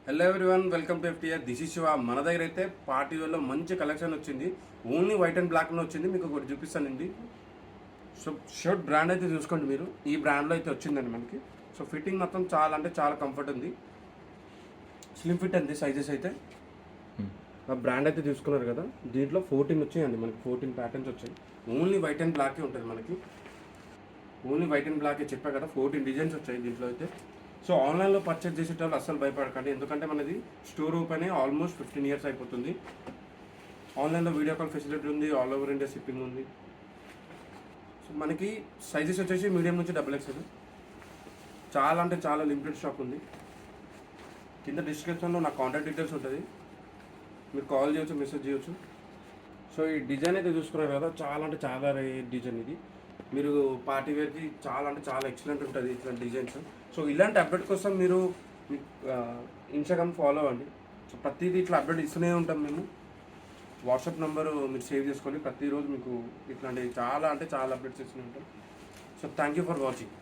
Hello everyone, welcome to FTR. This is Shiva. మన దగ్గర అయితే పార్టీ వేర్లో మంచి కలెక్షన్ వచ్చింది. ఓన్లీ వైట్ అండ్ బ్లాక్లో వచ్చింది. మీకు ఒకటి చూపిస్తానండి. సో షర్ట్ బ్రాండ్ అయితే చూసుకోండి మీరు. ఈ బ్రాండ్లో అయితే వచ్చిందండి మనకి. సో ఫిట్టింగ్ మొత్తం చాలా అంటే చాలా కంఫర్ట్ ఉంది. స్లిమ్ ఫిట్ అండి సైజెస్ అయితే. ఆ బ్రాండ్ అయితే తీసుకున్నారు కదా, దీంట్లో 14 వచ్చాయండి మనకి. 14 ప్యాటర్న్స్ వచ్చాయి. ఓన్లీ వైట్ అండ్ బ్లాకే ఉంటుంది మనకి. ఓన్లీ వైట్ అండ్ బ్లాకే చెప్పా కదా, 14 డిజైన్స్ వచ్చాయి దీంట్లో అయితే. సో ఆన్లైన్లో పర్చేజ్ చేసేటప్పుడు అస్సలు భయపడకండి, ఎందుకంటే మనది స్టోర్ ఓపెన్ అయ్యి ఆల్మోస్ట్ 15 years అయిపోతుంది. ఆన్లైన్లో వీడియో కాల్ ఫెసిలిటీ ఉంది, ఆల్ ఓవర్ ఇండియా షిప్పింగ్ ఉంది. సో మనకి సైజెస్ వచ్చేసి మీడియం నుంచి XXL. చాలా అంటే చాలా లిమిటెడ్ స్టాక్ ఉంది. కింద డిస్క్రిప్షన్లో నా కాంటాక్ట్ డీటెయిల్స్ ఉంటుంది, మీరు కాల్ చేయొచ్చు, మెసేజ్ చేయొచ్చు. సో ఈ డిజైన్ అయితే చూసుకున్నారు కదా, చాలా అంటే చాలా రేర్ డిజైన్ ఇది. మీరు పార్టీ వేర్కి చాలా అంటే చాలా ఎక్సలెంట్ ఉంటుంది ఇట్లాంటి డిజైన్స్. సో ఇలాంటి అప్డేట్ కోసం మీరు ఇన్స్టాగ్రామ్ ఫాలో అవ్వండి. సో ప్రతిదీ ఇట్లా అప్డేట్ ఇస్తూనే ఉంటాం మేము. వాట్సాప్ నెంబరు మీరు సేవ్ చేసుకోండి. ప్రతిరోజు మీకు ఇట్లాంటి చాలా అంటే చాలా అప్డేట్స్ ఇస్తూనే ఉంటాం. So thank you for watching.